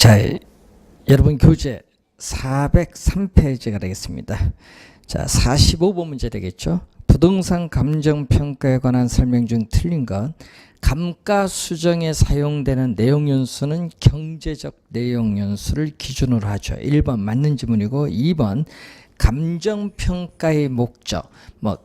자, 여러분 교재 403페이지가 되겠습니다. 자, 45번 문제 되겠죠. 부동산 감정평가에 관한 설명 중 틀린 것. 감가수정에 사용되는 내용연수는 경제적 내용연수를 기준으로 하죠. 1번 맞는 지문이고, 2번 감정평가의 목적,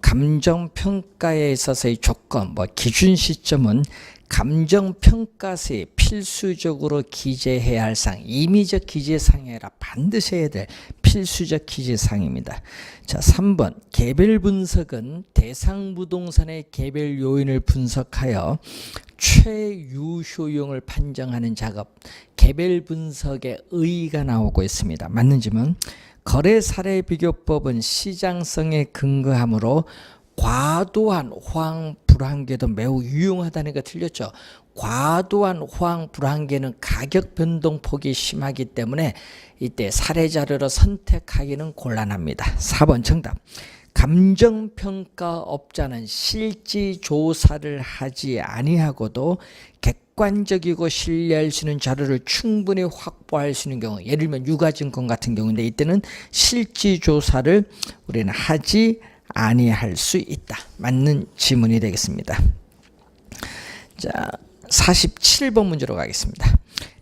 감정평가에 있어서의 조건, 기준 시점은 감정평가서에 필수적으로 기재해야 할 사항, 임의적 기재사항이 아니라 반드시 해야 될 필수적 기재사항입니다. 자, 3번 개별 분석은 대상 부동산의 개별 요인을 분석하여 최유효용을 판정하는 작업, 개별 분석의 의의가 나오고 있습니다. 맞는 지문. 거래 사례 비교법은 시장성에 근거하므로 과도한 호황 불황계도 매우 유용하다는 거 틀렸죠. 과도한 호황 불황계는 가격 변동폭이 심하기 때문에 이때 사례 자료로 선택하기는 gon란합니다. 4번 정답. 감정평가업자는 실지 조사를 하지 아니하고도 객관적이고 신뢰할 수 있는 자료를 충분히 확보할 수 있는 경우, 예를 들면 유가증권 같은 경우인데 이때는 실지 조사를 우리는 하지 아니할 수 있다. 맞는 지문이 되겠습니다. 자, 47번 문제로 가겠습니다.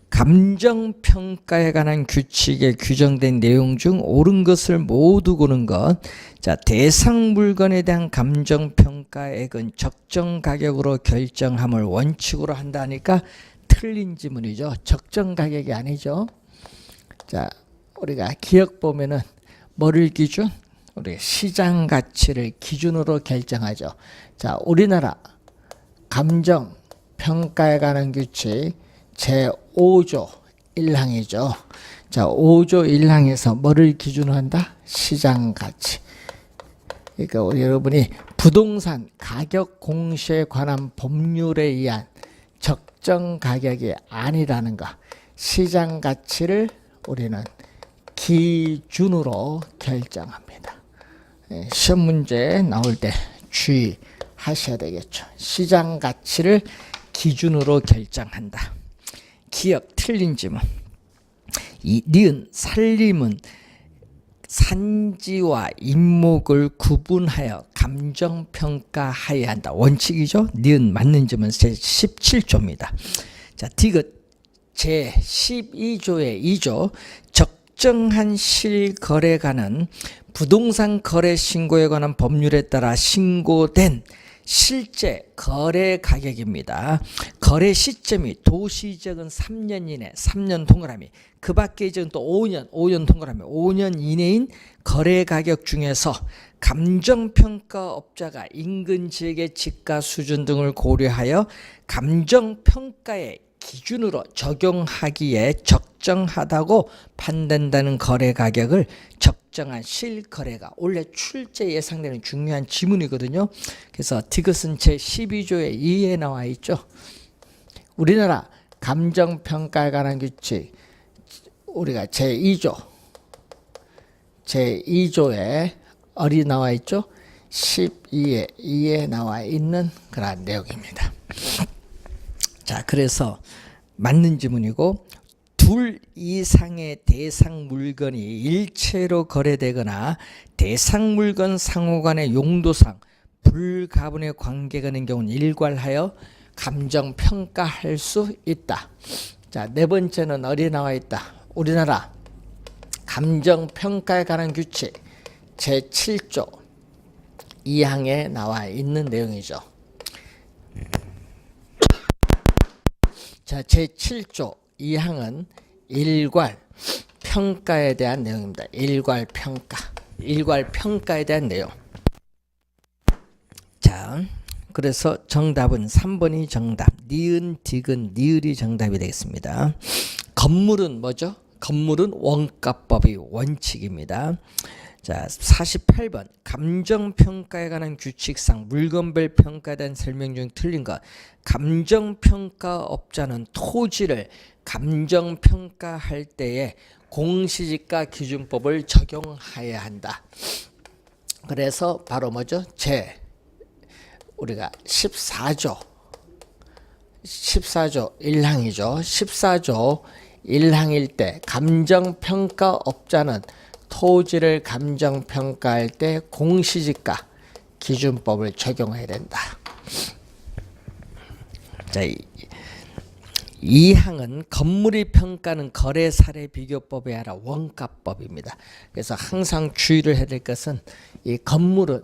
감정평가에 관한 규칙에 규정된 내용 중 옳은 것을 모두 고른 것. 자, 대상 물건에 대한 감정평가액은 적정 가격으로 결정함을 원칙으로 한다니까 틀린 지문이죠. 적정 가격이 아니죠. 자, 우리가 기억 보면은 뭐를 기준? 우리 시장 가치를 기준으로 결정하죠. 자, 우리나라 감정평가에 관한 규칙 제5조 1항이죠. 자, 5조 1항에서 뭐를 기준으로 한다? 시장 가치. 그러니까 우리 여러분이 부동산 가격 공시에 관한 법률에 의한 적정 가격이 아니라는 거. 시장 가치를 우리는 기준으로 결정합니다. 시험 문제 나올 때 주의하셔야 되겠죠. 시장 가치를 기준으로 결정한다. 기억 틀린 지문. 니은 살림은 산지와 인목을 구분하여 감정평가해야 한다. 원칙이죠. 니은 맞는 지문 제17조입니다. 자, 디귿 제12조의 2조 적정한 실거래가는 부동산 거래 신고에 관한 법률에 따라 신고된 실제 거래 가격입니다. 거래 시점이 도시지역은 3년 이내, 3년 동그라미, 그 밖의 지역은 또 5년 동그라미, 5년 이내인 거래 가격 중에서 감정평가업자가 인근 지역의 집가 수준 등을 고려하여 감정평가의 기준으로 적용하기에 적정하다고 판단되는 거래 가격을 적정한 실거래가, 원래 출제 예상되는 중요한 지문이거든요. 그래서 디귿은 제12조의 2에 나와 있죠. 우리나라 감정평가에 관한 규칙 우리가 제2조에 어디 나와 있죠? 12에 나와 있는 그런 내용입니다. 자, 그래서 맞는 지문이고, 둘 이상의 대상 물건이 일체로 거래되거나 대상 물건 상호 간의 용도상 불가분의 관계가 있는 경우는 일괄하여 감정평가할 수 있다. 자, 네 번째는 어디에 나와 있다? 우리나라 감정평가에 관한 규칙 제7조 2항에 나와 있는 내용이죠. 자, 제7조 2항은 일괄 평가에 대한 내용입니다. 일괄 평가에 대한 내용. 자, 그래서 정답은 3번이 정답. 니은, 디귿, 니을이 정답이 되겠습니다. 건물은 뭐죠? 건물은 원가법이 원칙입니다. 자, 48번 감정평가에 관한 규칙상 물건별 평가에 대한 설명 중 틀린 것. 감정평가업자는 토지를 감정평가할 때에 공시지가 기준법을 적용해야 한다. 그래서 바로 뭐죠? 우리가 14조 1항이죠. 14조 1항일 때 감정평가업자는 토지를 감정평가할 때 공시지가 기준법을 적용해야 된다. 자, 이 항은 건물의 평가는 거래 사례 비교법이 아니라 원가법입니다. 그래서 항상 주의를 해야 될 것은 이 건물은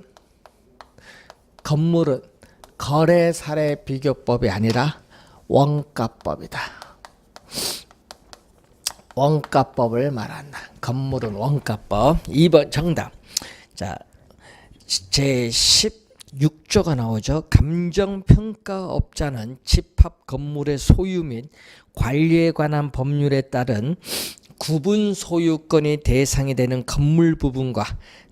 거래 사례 비교법이 아니라 원가법이다. 원가법을 말한다. 건물은 원가법. 2번 정답. 자, 제 16조가 나오죠. 감정평가업자는 집합 건물의 소유 및 관리에 관한 법률에 따른 구분 소유권이 대상이 되는 건물 부분과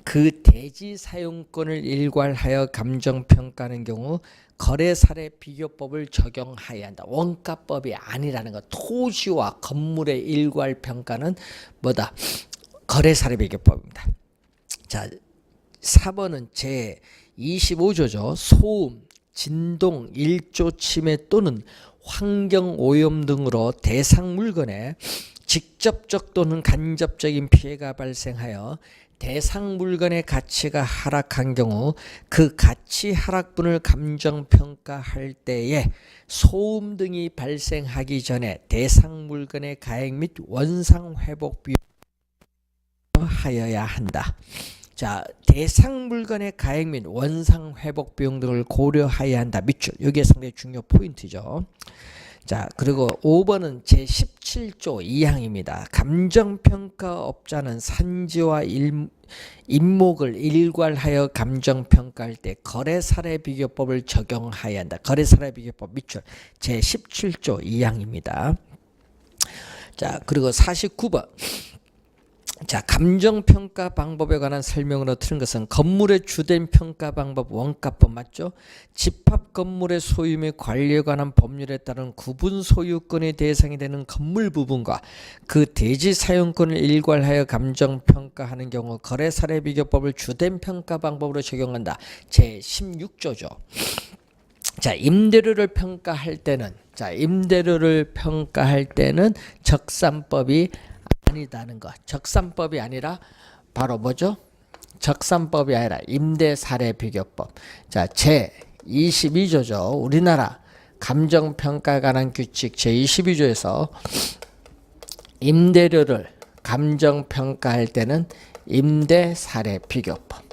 그 대지 사용권을 일괄하여 감정평가하는 경우 거래사례 비교법을 적용해야 한다. 원가법이 아니라는 것. 토지와 건물의 일괄 평가는 뭐다? 거래사례 비교법입니다. 자, 4번은 제 25조죠. 소음, 진동, 일조 침해 또는 환경 오염 등으로 대상 물건에 직접적 또는 간접적인 피해가 발생하여 대상 물건의 가치가 하락한 경우 그 가치 하락분을 감정평가할 때에 소음 등이 발생하기 전에 대상 물건의 가액 및 원상 회복 비용을 하여야 한다. 자, 대상 물건의 가액 및 원상 회복 비용 등을 고려해야 한다. 밑줄. 이게 상당히 중요 포인트죠. 자, 그리고 5번은 제17조 2항입니다. 감정평가업자는 산지와 임목을 일괄하여 감정평가할 때 거래사례 비교법을 적용해야 한다. 거래사례 비교법 밑줄. 제17조 2항입니다. 자, 그리고 49번. 자, 감정평가 방법에 관한 설명으로 틀은 것은 건물의 주된 평가 방법 원가법 맞죠? 집합 건물의 소유 및 관리에 관한 법률에 따른 구분 소유권의 대상이 되는 건물 부분과 그 대지 사용권을 일괄하여 감정평가하는 경우 거래사례 비교법을 주된 평가 방법으로 적용한다. 제16조죠. 자, 임대료를 평가할 때는 적산법이 아니다는 것. 적산법이 아니라 바로 뭐죠? 적산법이 아니라 임대사례비교법. 자, 제 22조죠. 우리나라 감정평가에 관한 규칙 제22조에서 임대료를 감정평가할 때는 임대사례비교법.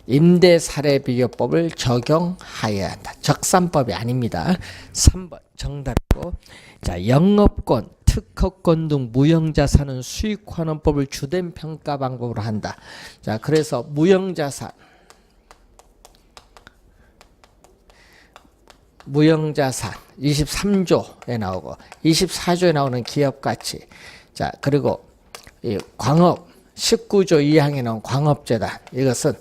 임대사례비교법을 적용하여야 한다. 적산법이 아닙니다. 3번 정답이고. 자, 영업권, 특허권 등 무형자산은 수익환원법을 주된 평가 방법으로 한다. 자, 그래서 무형자산 23조에 나오고 24조에 나오는 기업가치. 자, 그리고 이 광업 19조 2항에 나온 광업재단. 이것은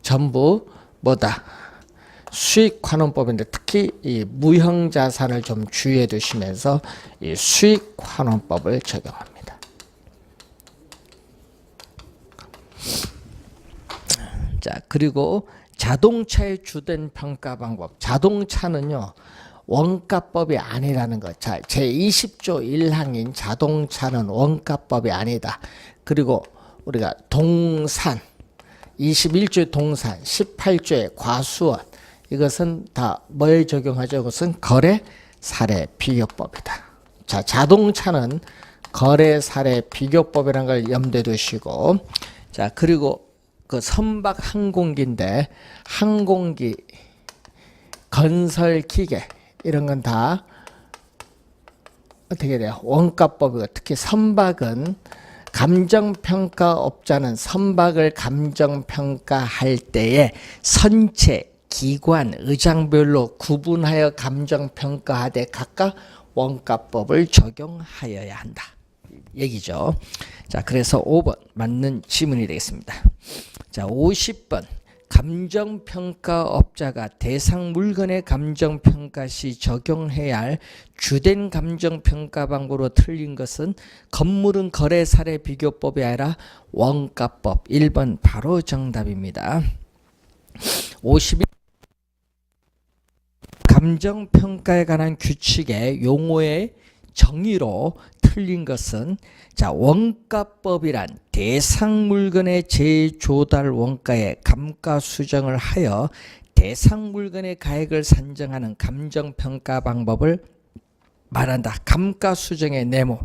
전부 뭐다? 수익환원법인데 특히 이 무형자산을 좀 주의해 두시면서 이 수익환원법을 적용합니다. 자, 그리고 자동차의 주된 평가 방법. 자동차는요, 원가법이 아니라는 것. 자, 제20조 1항인 자동차는 원가법이 아니다. 그리고 우리가 동산 21조의 동산, 18조의 과수원, 이것은 다 뭐에 적용하죠? 그것은 거래사례 비교법이다. 자, 자동차는 거래사례 비교법이라는 걸 염두에 두시고, 자, 그리고 그 선박 항공기인데, 항공기, 건설기계, 이런 건 다 어떻게 돼요? 원가법이고, 특히 선박은 감정평가업자는 선박을 감정평가할 때에 선체, 기관, 의장별로 구분하여 감정평가하되 각각 원가법을 적용하여야 한다. 얘기죠. 자, 그래서 5번 맞는 지문이 되겠습니다. 자, 50번. 감정평가업자가 대상 물건의 감정평가 시 적용해야 할 주된 감정평가 방법으로 틀린 것은 건물은 거래사례 비교법이 아니라 원가법. 1번 바로 정답입니다. 51. 감정평가에 관한 규칙의 용어의 정의로 틀린 것은 자, 원가법이란 대상 물건의 재조달 원가의 감가 수정을 하여 대상 물건의 가액을 산정하는 감정평가 방법을 말한다. 감가 수정의 네모.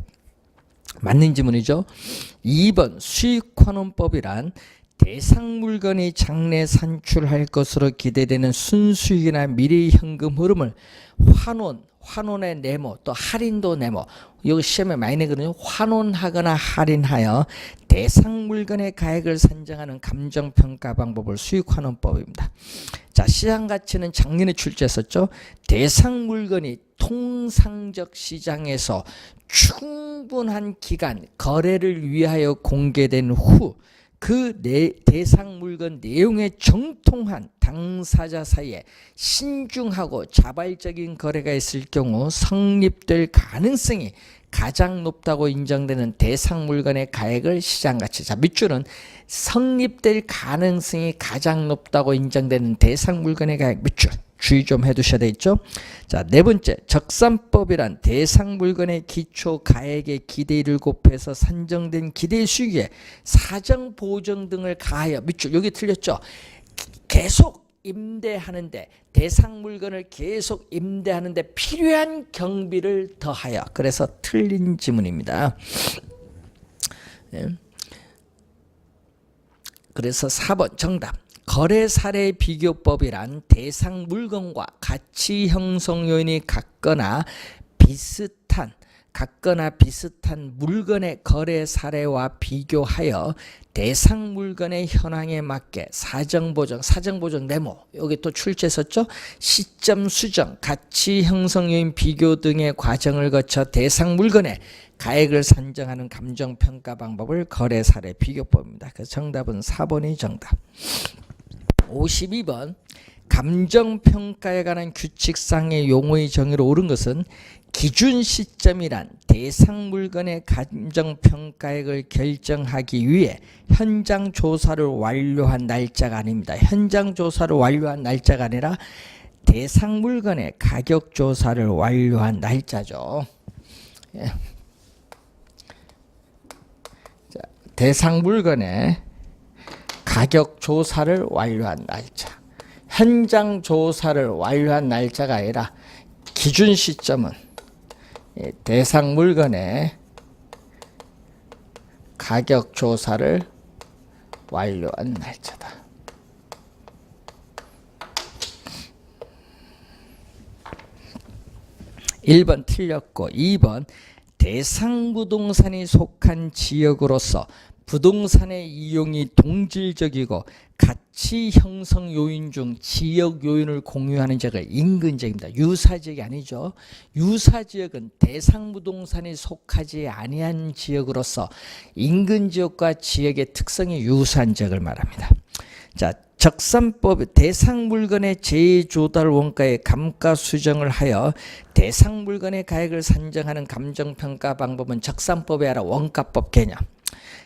맞는 지문이죠. 2번 수익환원법이란 대상 물건이 장래 산출할 것으로 기대되는 순수익이나 미래 현금 흐름을 환원의 네모, 또 할인도 네모. 여기 시험에 많이 내거든요. 환원하거나 할인하여 대상 물건의 가액을 산정하는 감정평가 방법을 수익환원법입니다. 자, 시장가치는 작년에 출제했었죠. 대상 물건이 통상적 시장에서 충분한 기간 거래를 위하여 공개된 후 그 대상 물건 내용에 정통한 당사자 사이에 신중하고 자발적인 거래가 있을 경우 성립될 가능성이 가장 높다고 인정되는 대상 물건의 가액을 시장가치. 자, 밑줄은 성립될 가능성이 가장 높다고 인정되는 대상 물건의 가액 밑줄. 주의 좀 해두셔야 되겠죠. 자, 네 번째 적산법이란 대상 물건의 기초 가액의 기대를 곱해서 산정된 기대 수익에 사정 보정 등을 가하여 밑줄. 여기 틀렸죠. 계속 임대하는데 대상 물건을 계속 임대하는데 필요한 경비를 더하여. 그래서 틀린 지문입니다. 네. 그래서 4번 정답. 거래 사례 비교법이란 대상 물건과 가치 형성 요인이 같거나 비슷한 물건의 거래 사례와 비교하여 대상 물건의 현황에 맞게 사정 보정 네모. 여기 또 출제했었죠. 시점 수정, 가치 형성 요인 비교 등의 과정을 거쳐 대상 물건의 가액을 산정하는 감정평가 방법을 거래 사례 비교법입니다. 그래서 정답은 4번이 정답. 52번 감정평가에 관한 규칙상의 용어의 정의로 옳은 것은 기준 시점이란 대상 물건의 감정평가액을 결정하기 위해 현장 조사를 완료한 날짜가 아닙니다. 현장 조사를 완료한 날짜가 아니라 대상 물건의 가격 조사를 완료한 날짜죠. 예. 자, 대상 물건의 가격 조사를 완료한 날짜. 현장 조사를 완료한 날짜가 아니라 기준 시점은 대상 물건의 가격 조사를 완료한 날짜다. (1번) 틀렸고 (2번) 대상 부동산이 속한 지역으로서 부동산의 이용이 동질적이고 가치 형성 요인 중 지역 요인을 공유하는 지역을 인근지역입니다. 유사지역이 아니죠. 유사지역은 대상 부동산이 속하지 아니한 지역으로서 인근지역과 지역의 특성이 유사한 지역을 말합니다. 자, 적산법 대상 물건의 재조달 원가의 감가 수정을 하여 대상 물건의 가액을 산정하는 감정평가 방법은 적산법에 아라 원가법 개념.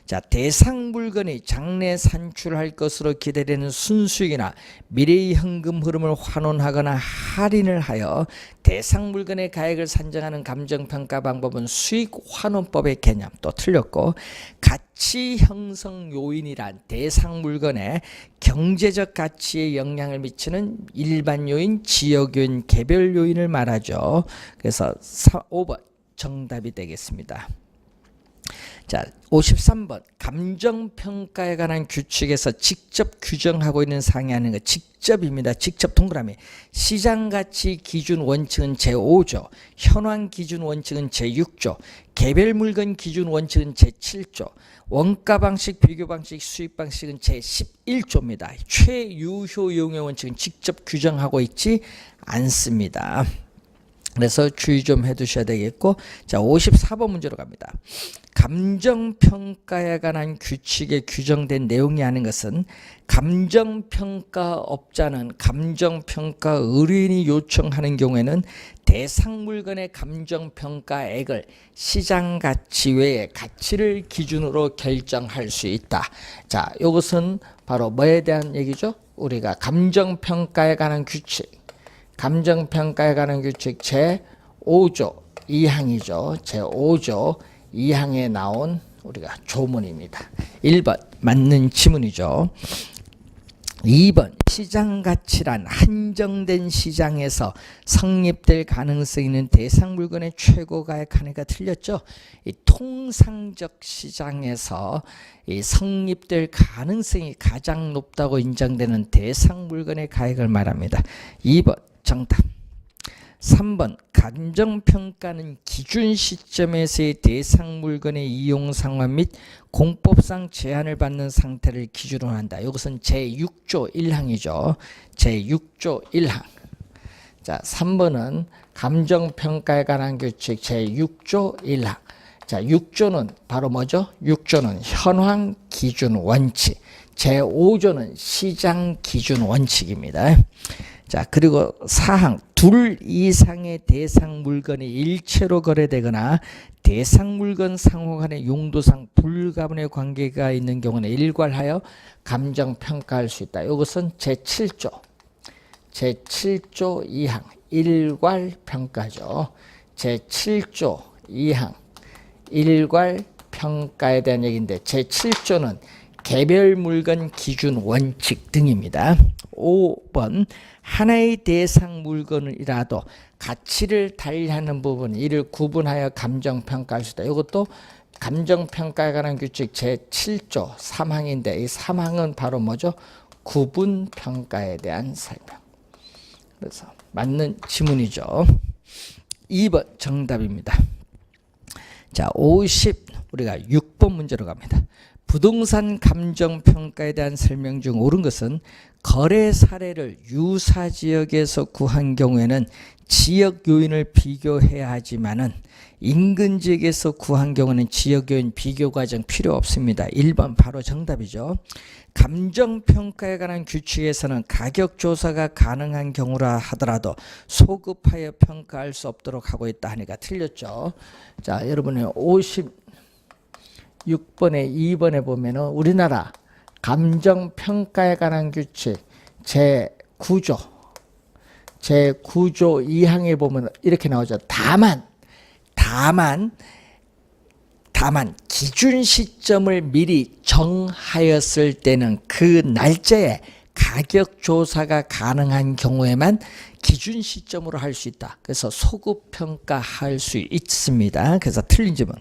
자, 대상 물건이 장래 산출할 것으로 기대되는 순수익이나 미래의 현금 흐름을 환원하거나 할인을 하여 대상 물건의 가액을 산정하는 감정평가 방법은 수익환원법의 개념. 또 틀렸고 가치 형성 요인이란 대상 물건의 경제적 가치에 영향을 미치는 일반 요인, 지역 요인, 개별 요인을 말하죠. 그래서 5번 정답이 되겠습니다. 자, 53번 감정평가에 관한 규칙에서 직접 규정하고 있는 사항이 아닌 것. 직접입니다. 직접 동그라미. 시장가치 기준 원칙은 제5조, 현황 기준 원칙은 제6조, 개별 물건 기준 원칙은 제7조, 원가 방식, 비교 방식, 수익 방식은 제11조입니다. 최유효 이용의 원칙은 직접 규정하고 있지 않습니다. 그래서 주의 좀 해두셔야 되겠고, 자, 54번 문제로 갑니다. 감정평가에 관한 규칙에 규정된 내용이 아닌 것은 감정평가업자는 감정평가 의뢰인이 요청하는 경우에는 대상 물건의 감정평가액을 시장가치 외의 가치를 기준으로 결정할 수 있다. 자, 이것은 바로 뭐에 대한 얘기죠? 우리가 감정평가에 관한 규칙. 감정평가에 관한 규칙 제5조 2항이죠. 제5조 2항에 나온 우리가 조문입니다. 1번 맞는 지문이죠. 2번 시장 가치란 한정된 시장에서 성립될 가능성이 있는 대상 물건의 최고 가액 한해가 틀렸죠. 이 통상적 시장에서 이 성립될 가능성이 가장 높다고 인정되는 대상 물건의 가액을 말합니다. 2번 정답. 3번 감정평가는 기준 시점에서의 대상 물건의 이용 상황 및 공법상 제한을 받는 상태를 기준으로 한다. 이것은 제6조 1항이죠. 제6조 1항. 자, 3번은 감정평가에 관한 규칙 제6조 1항. 자, 6조는 바로 뭐죠? 6조는 현황 기준 원칙. 제5조는 시장 기준 원칙입니다. 자, 그리고 4항 둘 이상의 대상 물건이 일체로 거래되거나 대상 물건 상호 간의 용도상 불가분의 관계가 있는 경우는 일괄하여 감정평가할 수 있다. 이것은 제7조 2항 일괄평가죠. 제7조 2항 일괄평가에 대한 얘기인데 제7조는 개별 물건 기준 원칙 등입니다. 5번 하나의 대상 물건이라도 가치를 달리하는 부분 이를 구분하여 감정평가할 수 있다. 이것도 감정평가에 관한 규칙 제7조 3항인데 이 3항은 바로 뭐죠? 구분평가에 대한 설명. 그래서 맞는 지문이죠. 2번 정답입니다. 자, 우리가 6번 문제로 갑니다. 부동산 감정평가에 대한 설명 중 옳은 것은 거래 사례를 유사 지역에서 구한 경우에는 지역 요인을 비교해야 하지만은 인근 지역에서 구한 경우는 지역 요인 비교 과정 필요 없습니다. 1번 바로 정답이죠. 감정평가에 관한 규칙에서는 가격 조사가 가능한 경우라 하더라도 소급하여 평가할 수 없도록 하고 있다 하니까 틀렸죠. 자, 여러분의 56번에 2번에 보면은 우리나라 감정평가에 관한 규칙 제9조 2항에 보면 이렇게 나오죠. 다만 기준 시점을 미리 정하였을 때는 그 날짜에 가격 조사가 가능한 경우에만 기준 시점으로 할 수 있다. 그래서 소급 평가할 수 있습니다. 그래서 틀린 점은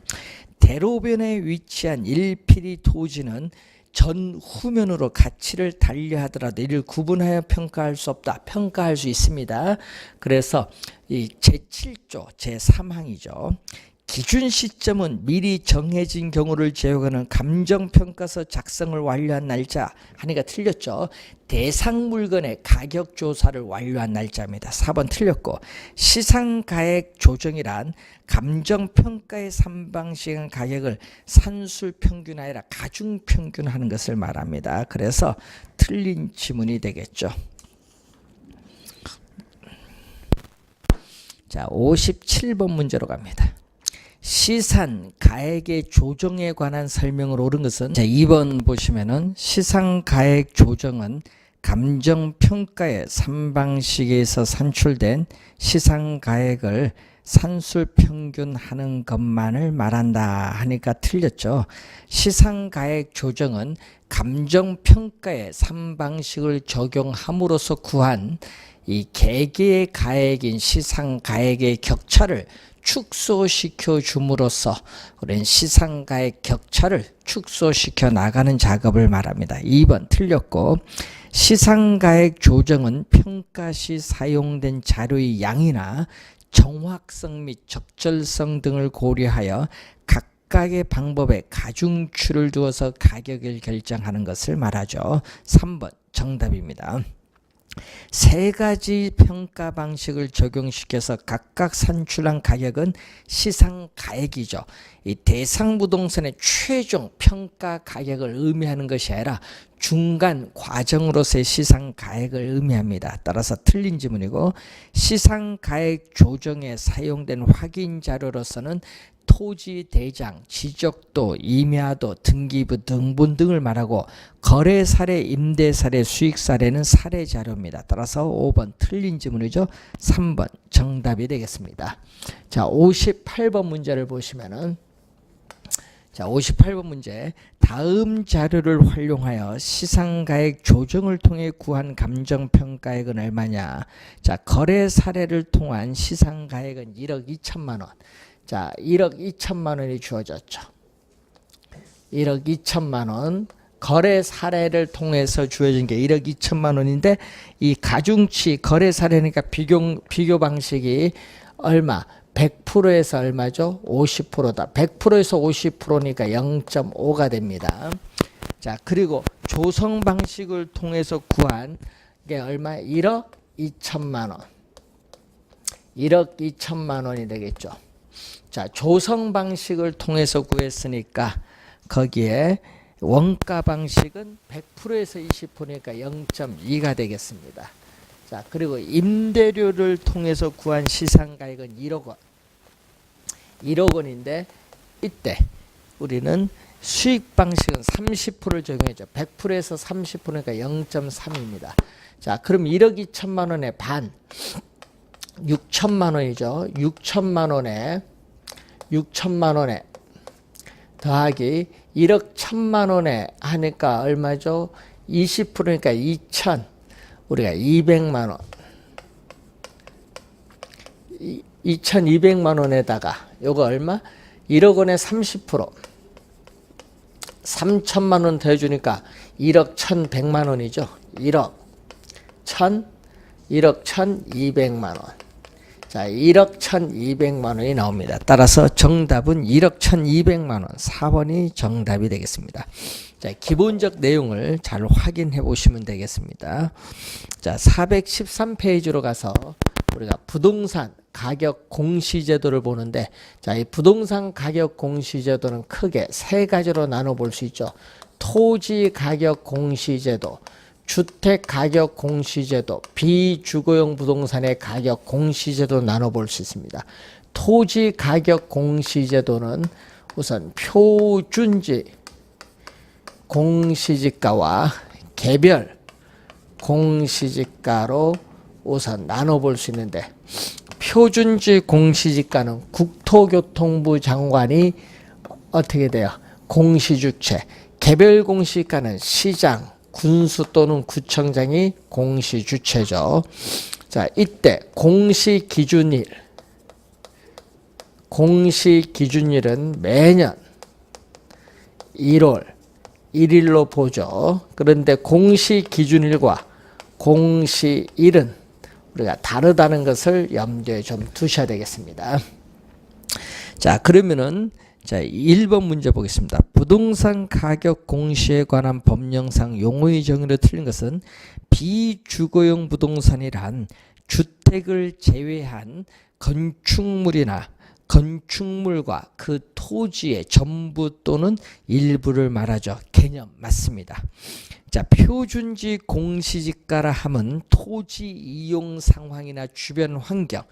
대로변에 위치한 일필이 토지는 전후면으로 가치를 달리하더라도 이를 구분하여 평가할 수 없다. 평가할 수 있습니다. 그래서 이 제7조 제3항이죠. 기준 시점은 미리 정해진 경우를 제외하는 감정평가서 작성을 완료한 날짜 하니까 틀렸죠. 대상 물건의 가격 조사를 완료한 날짜입니다. 4번 틀렸고 시상가액 조정이란 감정평가의 3방식은 가격을 산술평균 아니라 가중평균하는 것을 말합니다. 그래서 틀린 지문이 되겠죠. 자, 57번 문제로 갑니다. 시산 가액의 조정에 관한 설명을 옳은 것은 자, 2번 보시면은 시상 가액 조정은 감정평가의 3방식에서 산출된 시상 가액을 산술평균하는 것만을 말한다 하니까 틀렸죠. 시상 가액 조정은 감정평가의 3방식을 적용함으로써 구한 이 개개의 가액인 시상 가액의 격차를 축소시켜 줌으로써 우리는 시상가액 격차를 축소시켜 나가는 작업을 말합니다. 2번 틀렸고 시상가액 조정은 평가 시 사용된 자료의 양이나 정확성 및 적절성 등을 고려하여 각각의 방법에 가중치를 두어서 가격을 결정하는 것을 말하죠. 3번 정답입니다. 세 가지 평가 방식을 적용시켜서 각각 산출한 가격은 시상가액이죠. 이 대상 부동산의 최종 평가 가격을 의미하는 것이 아니라 중간 과정으로서의 시상가액을 의미합니다. 따라서 틀린 지문이고, 시상가액 조정에 사용된 확인 자료로서는 토지 대장, 지적도, 임야도, 등기부, 등본 등을 말하고, 거래 사례, 임대 사례, 수익 사례는 사례 자료입니다. 따라서 5번 틀린 지문이죠. 3번 정답이 되겠습니다. 자, 58번 문제를 보시면은, 자, 58번 문제. 다음 자료를 활용하여 시상가액 조정을 통해 구한 감정평가액은 얼마냐? 자, 거래 사례를 통한 시상가액은 1억 2천만 원. 자, 1억 2천만 원이 주어졌죠. 1억 2천만 원. 거래 사례를 통해서 주어진 게 1억 2천만 원인데, 이 가중치 거래 사례니까 비교 방식이 얼마? 100%에서 얼마죠? 50%다. 100%에서 50%니까 0.5가 됩니다. 자, 그리고 조성 방식을 통해서 구한 게 얼마? 1억 2천만 원. 1억 2천만 원이 되겠죠. 자, 조성 방식을 통해서 구했으니까 거기에 원가 방식은 100%에서 20%니까 0.2가 되겠습니다. 자, 그리고 임대료를 통해서 구한 시상가액은 1억 원. 1억 원인데, 이때 우리는 수익 방식은 30%를 적용했죠. 100%에서 30%니까 0.3입니다. 자, 그럼 1억 2천만 원의 반, 6천만 원이죠. 6천만 원에 더하기 1억 1천만 원에 하니까 얼마죠? 20%니까 2천. 우리가 200만 원. 2,200만 원에다가 요거 얼마? 1억 원에 30%. 3천만 원 더해주니까 1억 1,100만 원이죠. 1억 1,200만 원. 자, 1억 1,200만 원이 나옵니다. 따라서 정답은 1억 1,200만 원. 4번이 정답이 되겠습니다. 자, 기본적 내용을 잘 확인해 보시면 되겠습니다. 자, 413페이지로 가서 우리가 부동산 가격 공시제도를 보는데, 자, 이 부동산 가격 공시제도는 크게 세 가지로 나눠볼 수 있죠. 토지 가격 공시제도, 주택 가격 공시제도, 비주거용 부동산의 가격 공시제도 나눠볼 수 있습니다. 토지 가격 공시제도는 우선 표준지 공시지가와 개별 공시지가로 우선 나눠볼 수 있는데, 표준지 공시지가는 국토교통부 장관이 어떻게 돼요? 공시주체. 개별 공시지가는 시장, 군수 또는 구청장이 공시주체죠. 자, 이때 공시기준일은 매년 1월 1일로 보죠. 그런데 공시기준일과 공시일은 우리가 다르다는 것을 염두에 좀 두셔야 되겠습니다. 자, 그러면은 자, 1번 문제 보겠습니다. 부동산 가격 공시에 관한 법령상 용어의 정의로 틀린 것은 비주거용 부동산이란 주택을 제외한 건축물이나 건축물과 그 토지의 전부 또는 일부를 말하죠. 개념 맞습니다. 자, 표준지 공시지가라 함은 토지 이용 상황이나 주변 환경,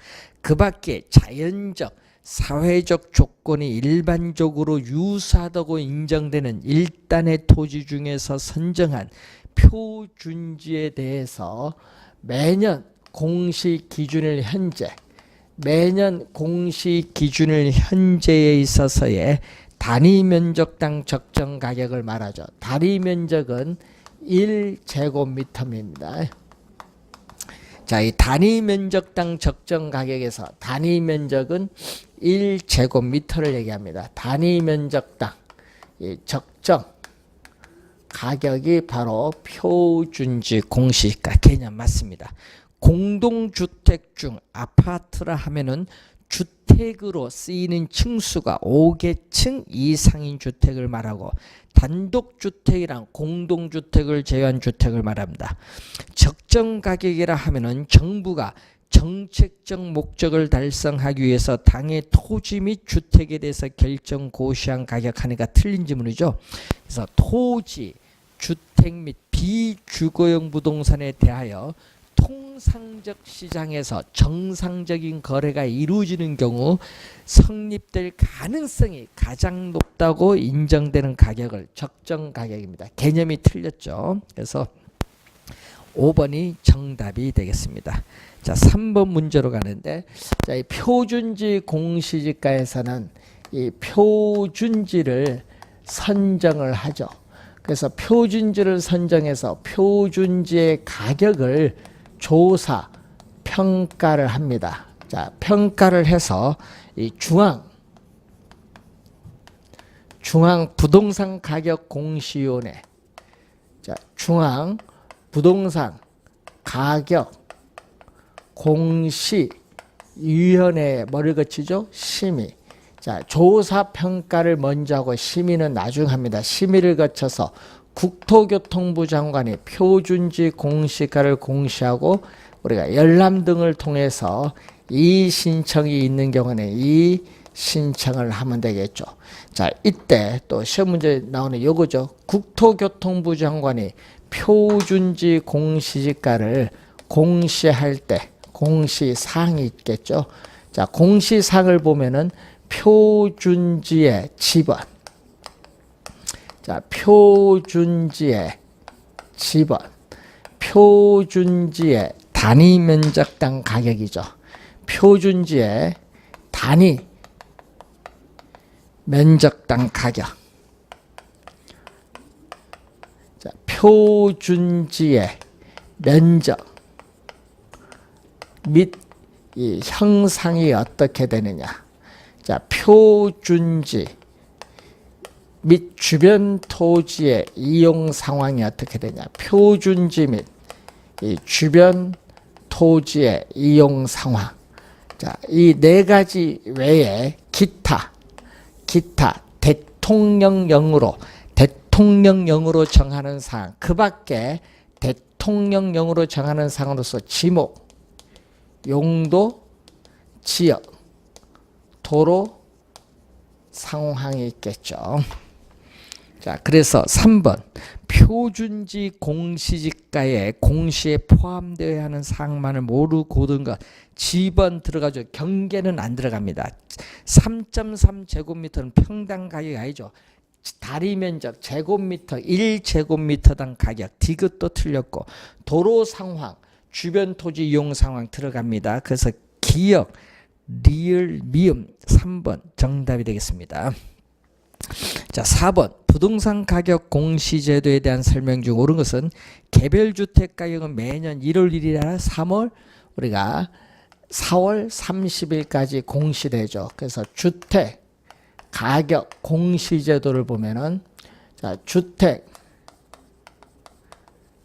그 밖에 자연적, 사회적 조건이 일반적으로 유사하다고 인정되는 일단의 토지 중에서 선정한 표준지에 대해서 매년 현재에 있어서의 단위 면적당 적정 가격을 말하죠. 단위 면적은 1제곱미터입니다. 자, 이 단위 면적당 적정 가격에서 단위 면적은 1제곱미터를 얘기합니다. 단위 면적당 이 적정 가격이 바로 표준지 공시지가 개념 맞습니다. 공동주택 중 아파트라 하면은 주택으로 쓰이는 층수가 5개층 이상인 주택을 말하고, 단독주택이랑 공동주택을 제외한 주택을 말합니다. 적정 가격이라 하면은 정부가 정책적 목적을 달성하기 위해서 당의 토지 및 주택에 대해서 결정 고시한 가격 하니까 틀린 지문이죠. 그래서 토지, 주택 및 비주거용 부동산에 대하여 통상적 시장에서 정상적인 거래가 이루어지는 경우 성립될 가능성이 가장 높다고 인정되는 가격을 적정 가격입니다. 개념이 틀렸죠. 그래서 5번이 정답이 되겠습니다. 자, 3번 문제로 가는데, 자, 이 표준지 공시지가에서는 이 표준지를 선정을 하죠. 그래서 표준지를 선정해서 표준지의 가격을 조사, 평가를 합니다. 자, 평가를 해서 이 중앙 부동산 가격 공시위원회, 자, 중앙 부동산 가격 공시위원회에 뭐를 거치죠? 심의. 자, 조사 평가를 먼저 하고 심의는 나중 합니다. 심의를 거쳐서 국토교통부 장관이 표준지 공시가를 공시하고 우리가 열람 등을 통해서 이 신청이 있는 경우는 이 신청을 하면 되겠죠. 자, 이때 또 시험 문제 나오는 요거죠. 국토교통부 장관이 표준지 공시지가를 공시할 때 공시사항이 있겠죠. 자, 공시사항을 보면은 표준지의 지번, 자, 표준지의 지번, 표준지의 단위 면적당 가격이죠. 표준지의 단위 면적당 가격. 자, 표준지의 면적 및 이 형상이 어떻게 되느냐. 자, 표준지 및 주변 토지의 이용 상황이 어떻게 되냐. 표준지 및 이 주변 토지의 이용 상황. 자, 이 네 가지 외에 기타 대통령령으로 정하는 사항, 그 밖에 대통령령으로 정하는 사항으로서 지목, 용도, 지역, 도로 상황이 있겠죠. 자, 그래서 3번 표준지 공시지가에 공시에 포함되어야 하는 사항만을 모두 고른 것. 지번 들어가죠. 경계는 안 들어갑니다. 3.3 제곱미터는 평당 가격이 아니죠. 다리 면적 제곱미터 1제곱미터당 가격. 디귿도 틀렸고, 도로 상황, 주변 토지 이용 상황 들어갑니다. 그래서 기역, 리을, 미음 3번 정답이 되겠습니다. 자, 4번 부동산 가격 공시제도에 대한 설명 중 옳은 것은 개별주택 가격은 매년 1월 1일 아니라 3월 우리가 4월 30일까지 공시되죠. 그래서 주택 가격 공시제도를 보면은, 자, 주택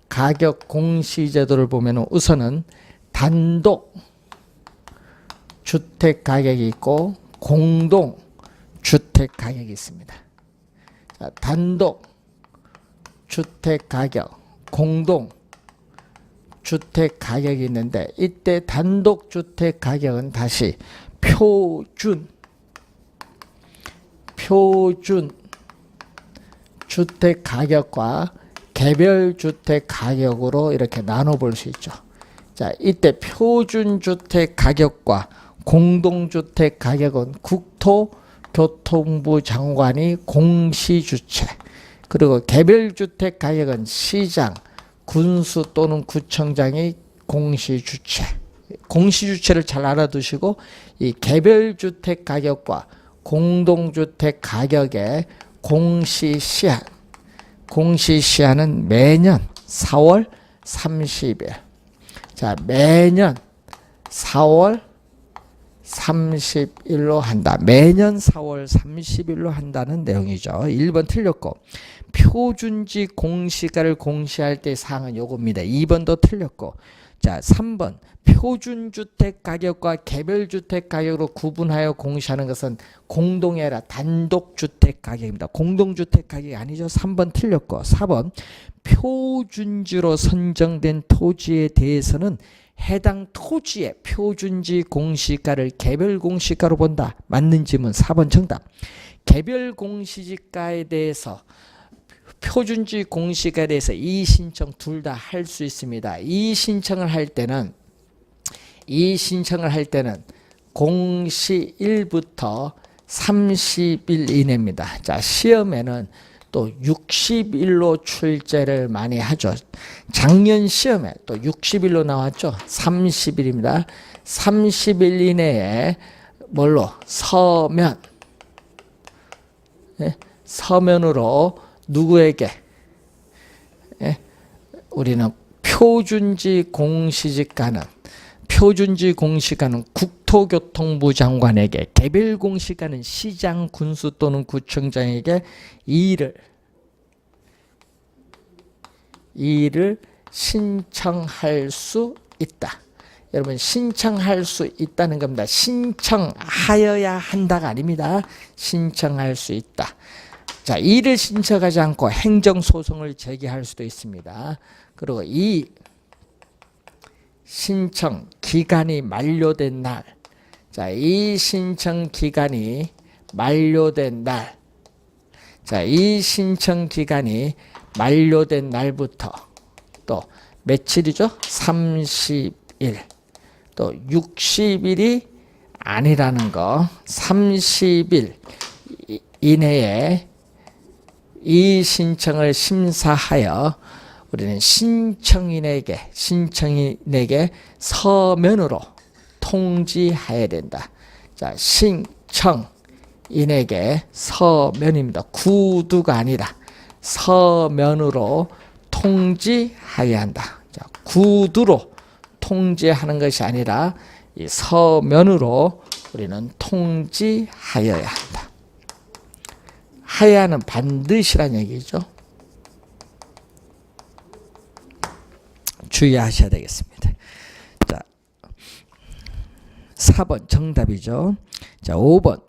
가격 공시제도를 보면은 우선은 단독 주택 가격이 있고 공동 주택 가격이 있습니다. 자, 단독 주택 가격, 공동 주택 가격이 있는데, 이때 단독 주택 가격은 다시 표준 주택 가격과 개별 주택 가격으로 이렇게 나눠 볼 수 있죠. 자, 이때 표준 주택 가격과 공동 주택 가격은 국토교통부 장관이 공시 주체, 그리고 개별 주택 가격은 시장, 군수 또는 구청장이 공시 주체. 공시 주체를 잘 알아두시고, 이 개별 주택 가격과 공동 주택 가격의 공시 시한은 매년 4월 30일. 자, 매년 4월 30일로 한다. 매년 4월 30일로 한다는 내용이죠. 1번 틀렸고, 표준지 공시가를 공시할 때 사항은 요겁니다. 2번도 틀렸고, 자, 3번 표준주택 가격과 개별주택 가격으로 구분하여 공시하는 것은 공동이 아니라 단독주택 가격입니다. 공동주택 가격이 아니죠. 3번 틀렸고, 4번 표준지로 선정된 토지에 대해서는 해당 토지의 표준지 공시가를 개별 공시가로 본다. 맞는 질문 4번 정답. 개별 공시지가에 대해서 표준지 공시가에 대해서 이의 신청 둘 다 할 수 있습니다. 이의 신청을 할 때는 공시일부터 30일 이내입니다. 자, 시험에는 또 60일로 출제를 많이 하죠. 작년 시험에 또 60일로 나왔죠. 30일입니다. 30일 이내에 뭘로? 서면. 예? 서면으로 누구에게? 예? 우리는 표준지 공시지가는 국토교통부 장관에게, 개별 공시가는 시장, 군수 또는 구청장에게 이의를 신청할 수 있다. 여러분, 신청할 수 있다는 겁니다. 신청하여야 한다가 아닙니다. 신청할 수 있다. 자, 이를 신청하지 않고 행정소송을 제기할 수도 있습니다. 그리고 이 신청 기간이 만료된 날, 자, 이 신청 기간이 만료된 날, 자, 이 신청 기간이 만료된 날부터 또 며칠이죠? 30일, 또 60일이 아니라는 거, 30일 이내에 이 신청을 심사하여 우리는 신청인에게 서면으로 통지해야 된다. 자, 신청인에게 서면입니다. 구두가 아니라 서면으로 통지해야 한다. 자, 구두로 통지하는 것이 아니라 이 서면으로 우리는 통지하여야 한다. 하야는 반드시란 얘기죠. 주의하셔야 되겠습니다. 자, 4번 정답이죠. 자, 5번.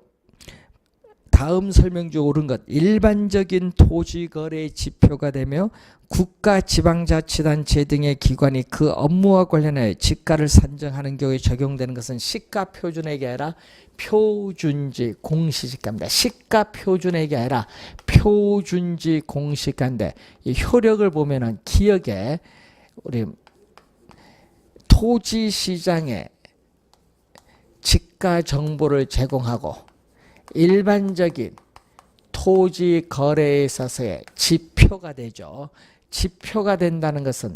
다음 설명 중 옳은 것. 일반적인 토지거래 지표가 되며 국가, 지방자치단체 등의 기관이 그 업무와 관련하여 지가를 산정하는 경우에 적용되는 것은 시가 표준액이 아니라 표준지 공시지가입니다. 시가 표준액이 아니라 표준지 공시가인데, 이 효력을 보면은 기억에 우리 토지 시장에 지가 정보를 제공하고 일반적인 토지 거래에 있어서의 지표가 되죠. 지표가 된다는 것은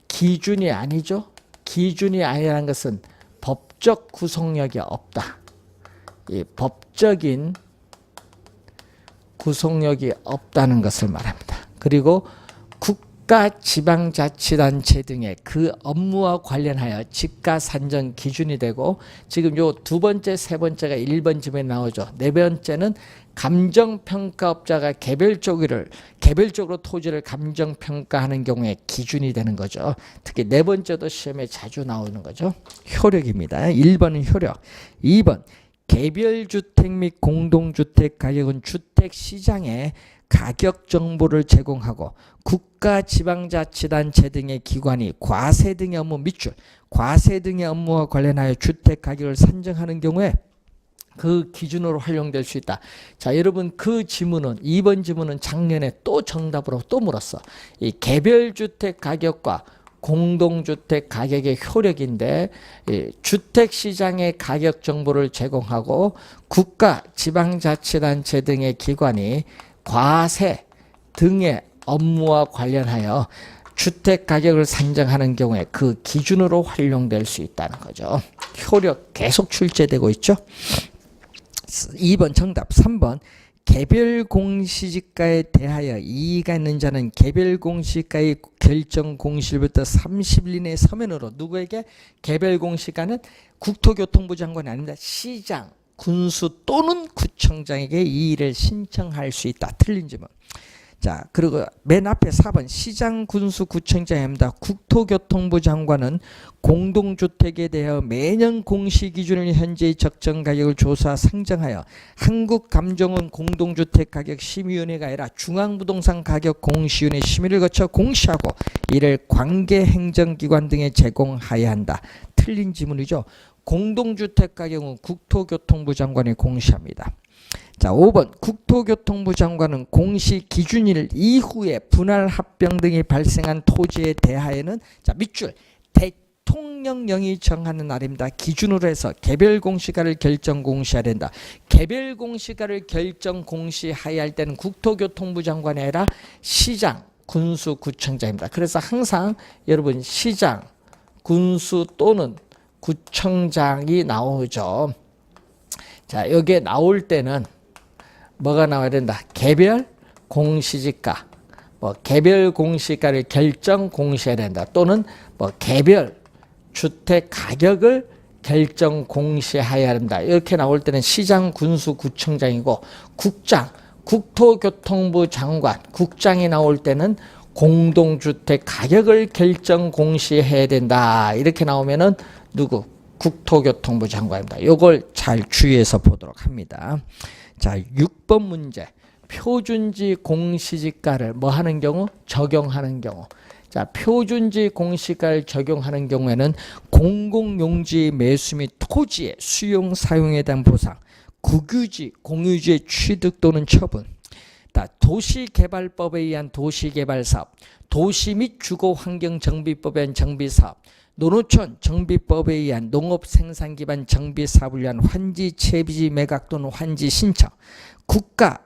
기준이 아니죠. 기준이 아니라는 것은 법적 구속력이 없다. 이 법적인 구속력이 없다는 것을 말합니다. 그리고 국가, 지방자치단체 등의 그 업무와 관련하여 지가 산정 기준이 되고, 지금 요 두 번째, 세 번째가 1번 지문에 나오죠. 네 번째는 감정평가업자가 개별적으로 토지를 감정평가하는 경우에 기준이 되는 거죠. 특히 네 번째도 시험에 자주 나오는 거죠. 효력입니다. 1번은 효력. 2번 개별주택 및 공동주택 가격은 주택시장에 가격 정보를 제공하고 국가, 지방자치단체 등의 기관이 과세 등의 업무 밑줄, 과세 등의 업무와 관련하여 주택 가격을 산정하는 경우에 그 기준으로 활용될 수 있다. 자, 여러분, 그 지문은 2번 지문은 작년에 또 정답으로 또 물었어. 이 개별주택 가격과 공동주택 가격의 효력인데, 주택시장의 가격 정보를 제공하고 국가, 지방자치단체 등의 기관이 과세 등의 업무와 관련하여 주택 가격을 산정하는 경우에 그 기준으로 활용될 수 있다는 거죠. 효력 계속 출제되고 있죠. 2번 정답. 3번 개별 공시지가에 대하여 이의가 있는 자는 개별 공시가의 결정 공시일부터 30일 이내 서면으로 누구에게? 개별 공시가는 국토교통부 장관이 아닙니다. 시장, 군수 또는 구청장에게 이의를 신청할 수 있다. 틀린 지문. 자, 그리고 맨 앞에 4번 시장, 군수, 구청장입니다. 국토교통부 장관은 공동주택에 대하여 매년 공시기준을 현재의 적정 가격을 조사 상정하여 한국감정원 공동주택가격심의위원회가 아니라 중앙부동산가격공시위원회 심의를 거쳐 공시하고 이를 관계행정기관 등에 제공하여야 한다. 틀린 지문이죠. 공동주택 가격은 국토교통부 장관이 공시합니다. 자, 5번 국토교통부 장관은 공시 기준일 이후에 분할 합병 등이 발생한 토지에 대하여는 자, 밑줄 대통령령이 정하는 날입니다. 기준으로 해서 개별 공시가를 결정 공시해야 된다. 개별 공시가를 결정 공시해야 할 때는 국토교통부 장관이 아니라 시장, 군수, 구청장입니다. 그래서 항상 여러분 시장, 군수 또는 구청장이 나오죠. 자, 여기에 나올 때는 뭐가 나와야 된다? 개별 공시지가, 뭐 개별 공시가를 결정 공시해야 된다. 또는 뭐 개별 주택 가격을 결정 공시해야 한다. 이렇게 나올 때는 시장, 군수, 구청장이고 국장, 국토교통부 장관, 국장이 나올 때는 공동주택 가격을 결정 공시해야 된다. 이렇게 나오면은 누구? 국토교통부 장관입니다. 이걸 잘 주의해서 보도록 합니다. 자, 6번 문제. 표준지 공시지가를 뭐 하는 경우? 적용하는 경우. 자, 표준지 공시가를 적용하는 경우에는 공공용지 매수 및 토지의 수용 사용에 대한 보상, 국유지, 공유지의 취득 또는 처분, 도시개발법에 의한 도시개발사업, 도시 및 주거환경정비법에 의한 정비사업, 농어촌 정비법에 의한 농업생산 기반 정비사업을 위한 환지 채비지 매각 또는 환지 신청, 국가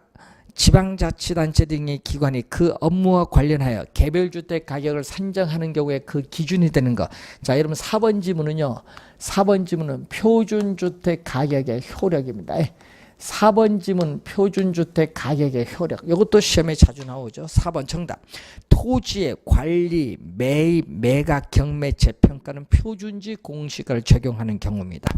지방자치단체 등의 기관이 그 업무와 관련하여 개별주택 가격을 산정하는 경우에 그 기준이 되는 것. 자, 여러분 4번 지문은요. 4번 지문은 표준주택 가격의 효력입니다. 4번 지문 표준주택 가격의 효력. 이것도 시험에 자주 나오죠. 4번 정답. 토지의 관리, 매입, 매각, 경매채 평가는 표준지 공시가를 적용하는 경우입니다.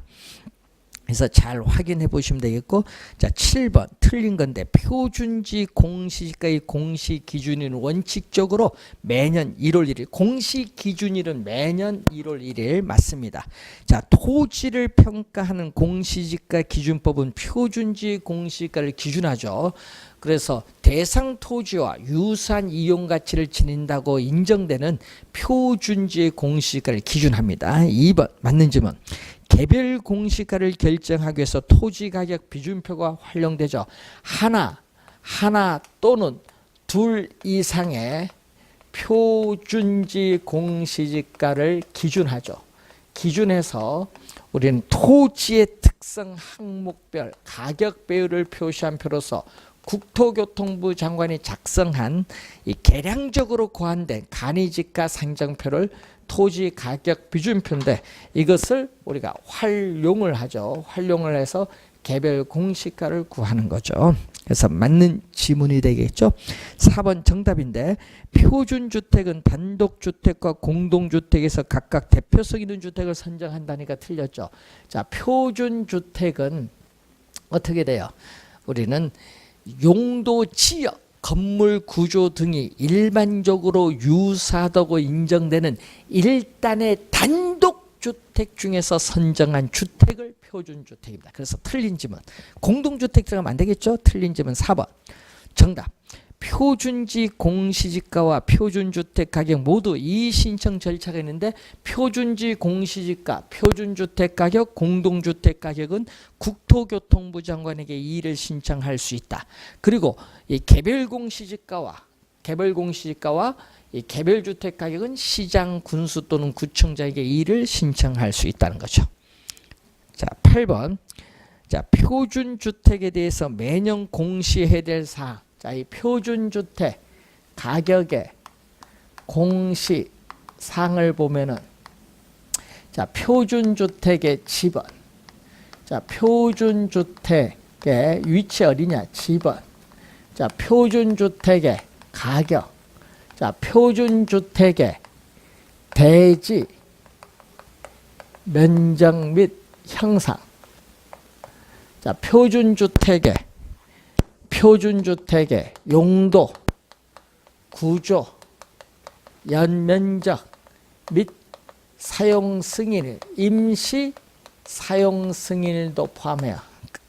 그래서 잘 확인해 보시면 되겠고, 자, 7번 틀린 건데 표준지 공시지가의 공시 기준일은 원칙적으로 매년 1월 1일, 공시 기준일은 매년 1월 1일 맞습니다. 자, 토지를 평가하는 공시지가 기준법은 표준지 공시가를 기준하죠. 그래서 대상 토지와 유사한 이용 가치를 지닌다고 인정되는 표준지의 공시가를 기준합니다. 2번 맞는 질문. 개별 공시가를 결정하기 위해서 토지가격 비준표가 활용되죠. 하나 또는 둘 이상의 표준지 공시지가를 기준하죠. 기준해서 우리는 토지의 특성 항목별 가격 배율을 표시한 표로서 국토교통부 장관이 작성한 이 계량적으로 고안된 간이지가 산정표를 토지 가격 비준표인데 이것을 우리가 활용을 하죠. 활용을 해서 개별 공시가를 구하는 거죠. 그래서 맞는 지문이 되겠죠. 4번 정답인데 표준주택은 단독주택과 공동주택에서 각각 대표성 있는 주택을 선정한다니까 틀렸죠. 자, 표준주택은 어떻게 돼요? 우리는 용도, 지역, 건물 구조 등이 일반적으로 유사하다고 인정되는 일단의 단독주택 중에서 선정한 주택을 표준주택입니다. 그래서 틀린 질문. 공동주택 들어가면 안 되겠죠? 틀린 질문 4번. 정답. 표준지 공시지가와 표준주택 가격 모두 이의 신청 절차가 있는데 표준지 공시지가, 표준주택 가격, 공동주택 가격은 국토교통부 장관에게 이의를 신청할 수 있다. 그리고 이 개별 공시지가와 이 개별주택 가격은 시장, 군수 또는 구청장에게 이의를 신청할 수 있다는 거죠. 자, 8번. 자, 표준주택에 대해서 매년 공시해야 될 사항. 자, 이 표준주택 가격의 공시 사항을 보면은 자, 표준주택의 지번. 자, 표준주택의 위치 어디냐? 지번. 자, 표준주택의 가격. 자, 표준주택의 대지, 면적 및 형상. 자, 표준주택의 용도, 구조, 연면적 및 사용 승인일, 임시 사용 승인일도 포함해요.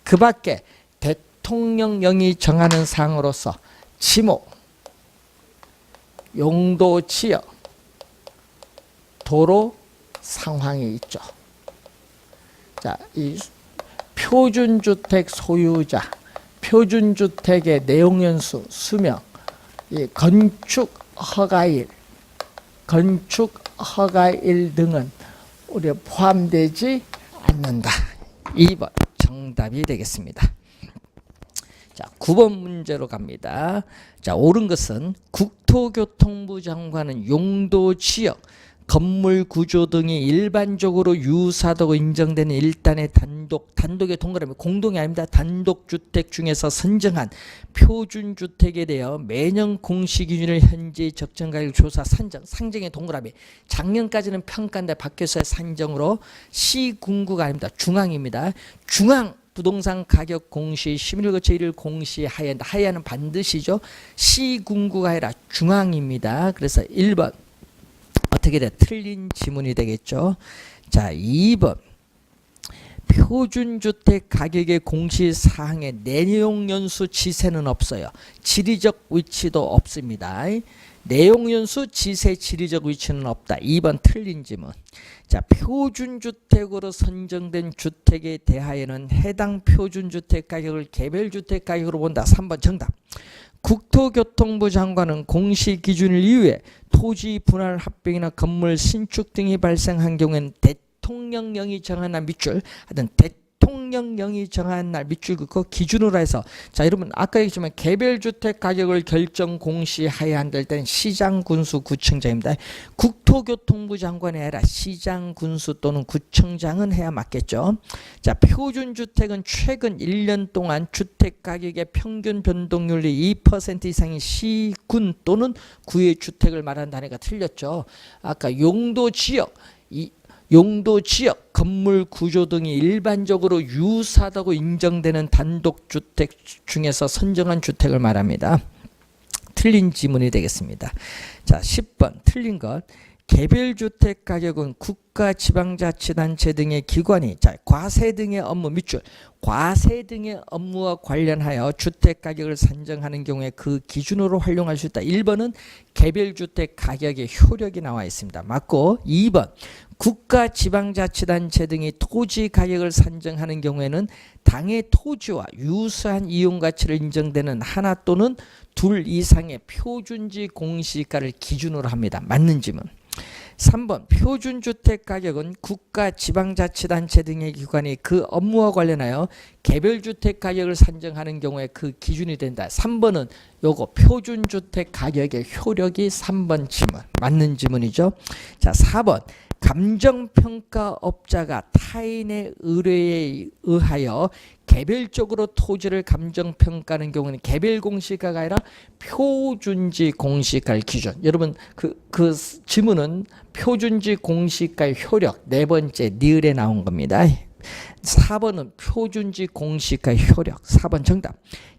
그 밖에 대통령령이 정하는 사항으로서 지목, 용도, 지역, 도로 상황이 있죠. 자, 이 표준주택 소유자, 표준주택의 내용연수, 수명, 이 건축 허가일 등은 우리 포함되지 않는다. 2번 정답이 되겠습니다. 자, 9번 문제로 갑니다. 자, 옳은 것은 국토교통부 장관은 용도 지역, 건물 구조 등이 일반적으로 유사하다고 인정되는 일단의 단독의 동그라미, 공동이 아닙니다. 단독주택 중에서 선정한 표준주택에 대해 매년 공시기준을 현재 적정가격 조사 상정의 동그라미, 작년까지는 평가인데 바뀌었어요. 산정으로. 시군구가 아닙니다. 중앙입니다. 중앙 부동산 가격 공시 심의를 거쳐 이를 공시하여야 한다. 하여야는 반드시죠. 시군구가 아니라 중앙입니다. 그래서 1번 어떻게 돼? 틀린 지문이 되겠죠. 자, 2번 표준주택 가격의 공시사항에 내용연수 지세는 없어요. 지리적 위치도 없습니다. 내용연수 지세 지리적 위치는 없다. 2번 틀린 지문. 자, 표준주택으로 선정된 주택에 대하여는 해당 표준주택 가격을 개별주택 가격으로 본다. 3번 정답. 국토교통부 장관은 공시기준을 이유에 토지 분할 합병이나 건물 신축 등이 발생한 경우에는 대통령령이 정한 날 밑줄, 하여튼 대통령령이 정한 날 밑줄 긋고 기준으로 해서, 자 여러분 아까 얘기했지만 개별주택 가격을 결정 공시해야 한다 할 때는 시장 군수 구청장입니다. 국토교통부 장관이 아니라 시장 군수 또는 구청장은 해야 맞겠죠. 자, 표준주택은 최근 1년 동안 주택 가격의 평균 변동률이 2% 이상인 시군 또는 구의 주택을 말하는 단위가 틀렸죠. 아까 용도 지역, 건물 구조 등이 일반적으로 유사하다고 인정되는 단독주택 중에서 선정한 주택을 말합니다. 틀린 지문이 되겠습니다. 자, 10번 틀린 것. 개별주택 가격은 국가 지방자치단체 등의 기관이 과세 등의 업무 밑줄, 과세 등의 업무와 관련하여 주택 가격을 산정하는 경우에 그 기준으로 활용할 수 있다. 1번은 개별주택 가격의 효력이 나와 있습니다. 맞고, 2번 국가 지방자치단체 등이 토지 가격을 산정하는 경우에는 당의 토지와 유사한 이용가치를 인정되는 하나 또는 둘 이상의 표준지 공시가를 기준으로 합니다. 맞는 지문. 3번 표준주택 가격은 국가 지방자치단체 등의 기관이 그 업무와 관련하여 개별주택 가격을 산정하는 경우에 그 기준이 된다. 3번은 요거 표준주택 가격의 효력이 3번 지문. 맞는 지문이죠. 자, 4번 감정평가업자가 타인의 의뢰에 의하여 개별적으로 토지를 감정평가하는 경우는 개별공시가가 아니라 표준지 공시가를 기준. 여러분 그 지문은 표준지 공시가의 효력 네 번째 니을에 나온 겁니다. 4번은 표준지 공시가의 효력. 4번 정답.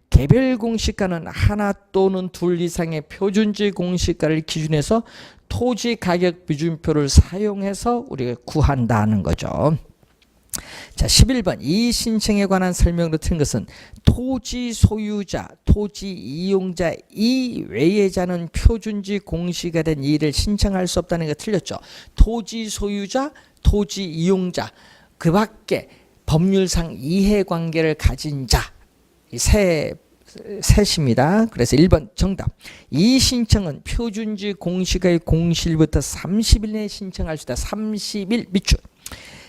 개별 공시가는 하나 또는 둘 이상의 표준지 공시가를 기준해서 토지 가격 비준표를 사용해서 우리가 구한다는 거죠. 자, 11번 이 신청에 관한 설명으로 틀린 것은 토지 소유자, 토지 이용자 이외의 자는 표준지 공시가 된 이를 신청할 수 없다는 게 틀렸죠. 토지 소유자, 토지 이용자 그 밖에 법률상 이해관계를 가진 자 셋입니다. 그래서 1번 정답. 이 신청은 표준지 공시가의 공시일부터 30일 내에 신청할 수 있다. 30일 밑줄.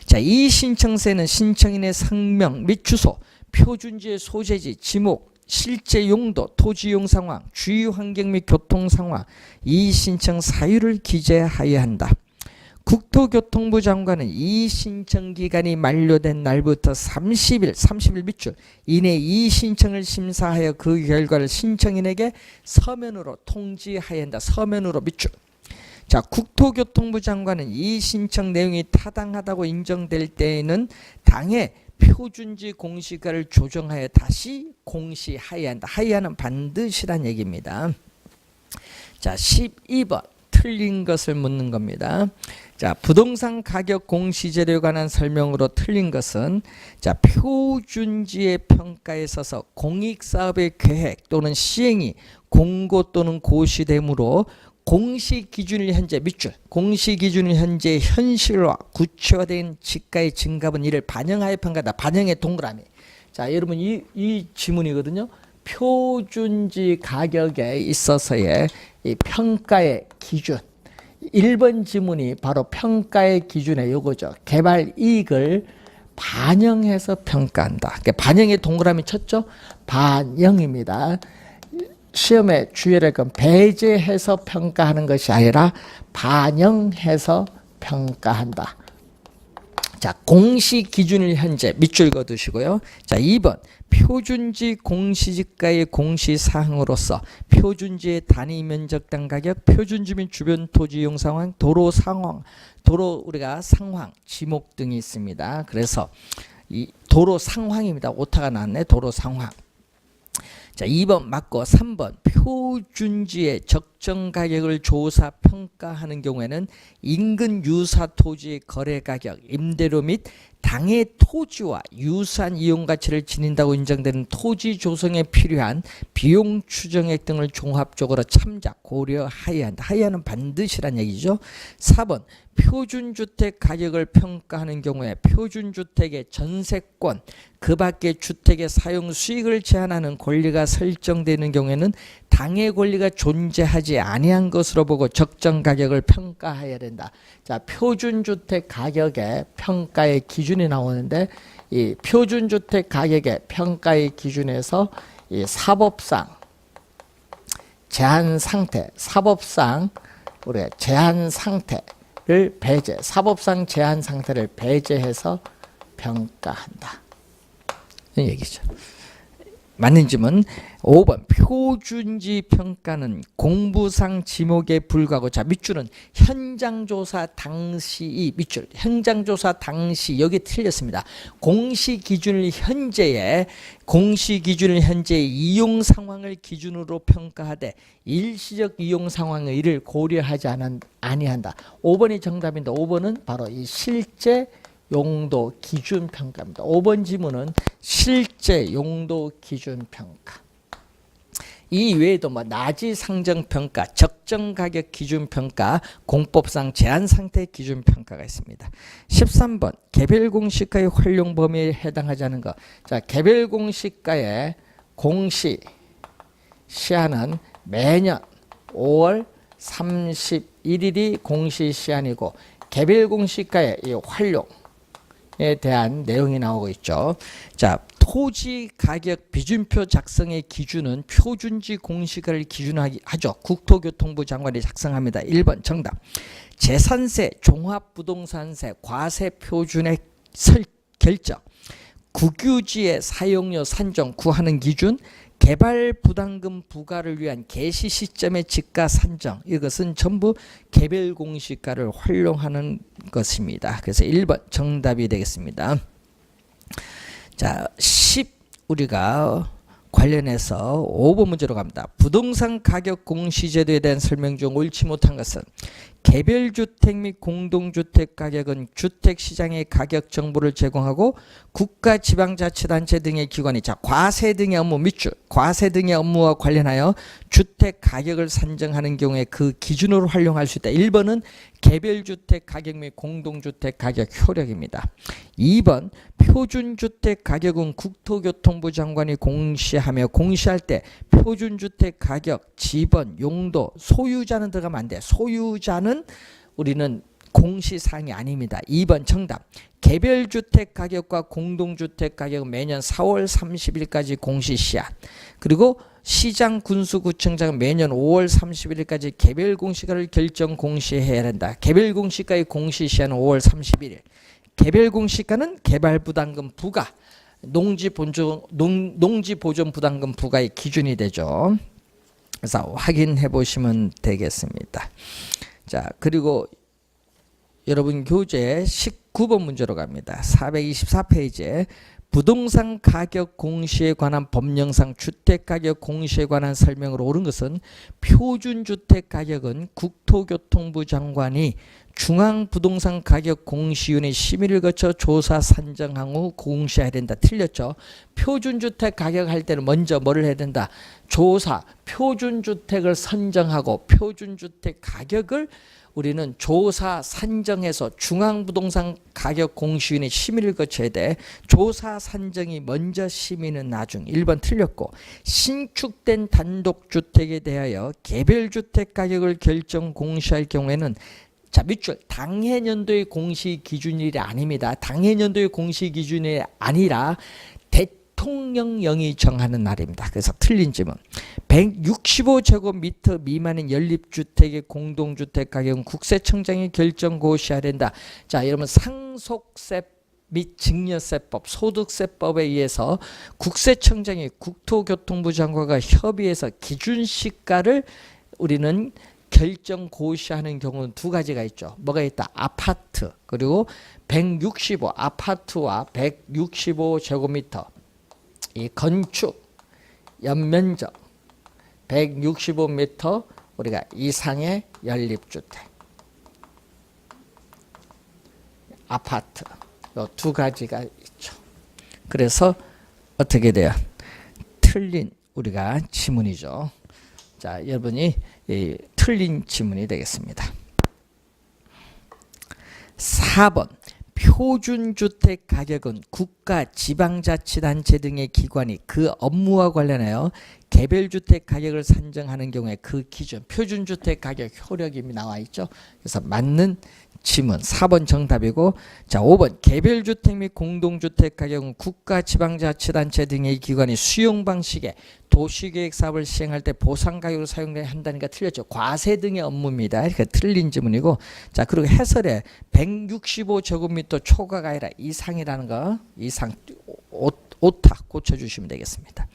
자, 이 신청서에는 신청인의 성명 및 주소, 표준지의 소재지, 지목, 실제 용도, 토지 이용 상황, 주위 환경 및 교통 상황, 이 신청 사유를 기재하여야 한다. 국토교통부 장관은 이 신청 기간이 만료된 날부터 30일 밑줄 이내 이 신청을 심사하여 그 결과를 신청인에게 서면으로 통지하여야 한다. 서면으로 밑줄. 자, 국토교통부 장관은 이 신청 내용이 타당하다고 인정될 때에는 당의 표준지 공시가를 조정하여 다시 공시하여야 한다. 하여야는 반드시란 얘기입니다. 자, 12번 틀린 것을 묻는 겁니다. 자, 부동산 가격 공시제도에 관한 설명으로 틀린 것은 자, 표준지의 평가에 있어서 공익사업의 계획 또는 시행이 공고 또는 고시되므로 공시기준일 현재 밑줄 공시기준일 현재 현실화 구체화된 지가의 증가분 이를 반영하여 평가다. 반영의 동그라미. 자, 자, 여러분 이 지문이거든요. 표준지 가격에 있어서의 이 평가의 기준. 1번 지문이 바로 평가의 기준의 요거죠. 개발 이익을 반영해서 평가한다. 그러니까 반영의 동그라미 쳤죠? 반영입니다. 시험에 주의할 건 배제해서 평가하는 것이 아니라 반영해서 평가한다. 자, 공시 기준일 현재 밑줄 그어두시고요. 자, 2번 표준지 공시지가의 공시사항으로서 표준지의 단위 면적당 가격, 표준지 및 주변 토지 이용 상황, 도로 상황, 도로 우리가 상황, 지목 등이 있습니다. 그래서 이 도로 상황입니다. 오타가 났네. 도로 상황. 자, 2번 맞고 3번 표준지의 적정 가격을 조사 평가하는 경우에는 인근 유사 토지의 거래 가격, 임대료 및 당해 토지와 유사한 이용 가치를 지닌다고 인정되는 토지 조성에 필요한 비용 추정액 등을 종합적으로 참작 고려하여야 한다. 하여야는 반드시란 얘기죠. 4번 표준주택 가격을 평가하는 경우에 표준주택의 전세권 그 밖의 주택의 사용 수익을 제한하는 권리가 설정되는 경우에는 당해 권리가 존재하지 아니한 것으로 보고 적정 가격을 평가해야 된다. 자, 표준주택 가격의 평가의 기준이 나오는데 이 표준주택 가격의 평가의 기준에서 이 사법상 제한 상태, 사법상 우리가 제한 상태를 배제, 사법상 제한 상태를 배제해서 평가한다. 이 얘기죠. 맞는 질문 5번 표준지 평가는 공부상 지목에 불과하고 자 밑줄은 현장조사 당시 이 밑줄 현장조사 당시 여기 틀렸습니다. 공시기준을 현재의 이용 상황을 기준으로 평가하되 일시적 이용 상황의 이를 고려하지 아니한다. 5번이 정답인데 5번은 바로 이 실제 용도 기준 평가입니다. 5번 지문은 실제 용도 기준 평가. 이 외에도 뭐 나지 상정 평가, 적정 가격 기준 평가, 공법상 제한 상태 기준 평가가 있습니다. 13번 개별 공시가의 활용 범위에 해당하지 않은 것. 자, 개별 공시가의 공시 시한은 매년 5월 31일이 공시 시한이고 개별 공시가의 이 활용에 대한 내용이 나오고 있죠. 자, 토지 가격 비준표 작성의 기준은 표준지 공시가를 기준하죠. 국토교통부 장관이 작성합니다. 1번 정답. 재산세, 종합부동산세, 과세 표준의 결정, 국유지의 사용료 산정 구하는 기준, 개발 부담금 부과를 위한 개시 시점의 지가 산정, 이것은 전부 개별 공시가를 활용하는 것입니다. 그래서 1번 정답이 되겠습니다. 자, 10 우리가 관련해서 5번 문제로 갑니다. 부동산 가격 공시제도에 대한 설명 중 옳지 못한 것은 개별주택 및 공동주택 가격은 주택시장의 가격 정보를 제공하고 국가 지방자치단체 등의 기관이 자 과세 등의 업무 밑줄 과세 등의 업무와 관련하여 주택 가격을 산정하는 경우에 그 기준으로 활용할 수 있다. 1번은 개별주택 가격 및 공동주택 가격 효력입니다. 2번 표준주택 가격은 국토교통부 장관이 공시하며 공시할 때 표준주택 가격, 지번, 용도, 소유자는 들어가면 안 돼. 소유자는 우리는 공시사항이 아닙니다. 2번 정답. 개별주택 가격과 공동주택 가격은 매년 4월 30일까지 공시시한. 그리고 시장 군수구청장은 매년 5월 31일까지 개별 공시가를 결정 공시해야 한다. 개별 공시가의 공시시한은 5월 31일. 개별 공시가는 개발부담금 부과, 농지보존 부담금 부과의 기준이 되죠. 그래서 확인해 보시면 되겠습니다. 자, 그리고 여러분 교재 19번 문제로 갑니다. 424페이지에 부동산 가격 공시에 관한 법령상 주택가격 공시에 관한 설명으로 옳은 것은 표준주택 가격은 국토교통부 장관이 중앙부동산 가격 공시위원회 심의를 거쳐 조사 산정한 후 공시해야 된다. 틀렸죠. 표준주택 가격 할 때는 먼저 뭐를 해야 된다. 조사, 표준주택을 선정하고 표준주택 가격을 우리는 조사 산정해서 중앙부동산 가격공시위원회 심의를 거쳐야 돼. 조사 산정이 먼저 심의는 나중. 1번 틀렸고, 신축된 단독주택에 대하여 개별주택 가격을 결정 공시할 경우에는 자, 밑줄 당해년도의 공시 기준일이 아닙니다. 당해년도의 공시 기준이 아니라 대통령령이 정하는 날입니다. 그래서 틀린 질문. 165제곱미터 미만인 연립주택의 공동주택 가격은 국세청장이 결정 고시해야 된다. 자, 여러분 상속세 및 증여세법, 소득세법에 의해서 국세청장이 국토교통부 장관과 협의해서 기준시가를 우리는 결정 고시하는 경우는 두 가지가 있죠. 뭐가 있다? 아파트 그리고 165 아파트와 165제곱미터 이 건축 연면적 165m 우리가 이상의 연립주택 아파트 이 두 가지가 있죠. 그래서 어떻게 돼요? 틀린 우리가 지문이죠. 자, 여러분이 틀린 지문이 되겠습니다. 4번 표준주택 가격은 국가, 지방자치단체 등의 기관이 그 업무와 관련하여 개별주택 가격을 산정하는 경우에 그 기준, 표준주택 가격 효력이 나와 있죠. 그래서 맞는 지문 4번 정답이고, 자 5번 개별주택 및 공동주택 가격은 국가, 지방자치단체 등의 기관이 수용 방식의 도시계획 사업을 시행할 때 보상가격으로 사용돼야 한다니까 틀렸죠. 과세 등의 업무입니다. 그러니까 틀린 지문이고, 자 그리고 해설에 165제곱미터 초과가 아니라 이상이라는 거 이상 오타 고쳐주시면 되겠습니다.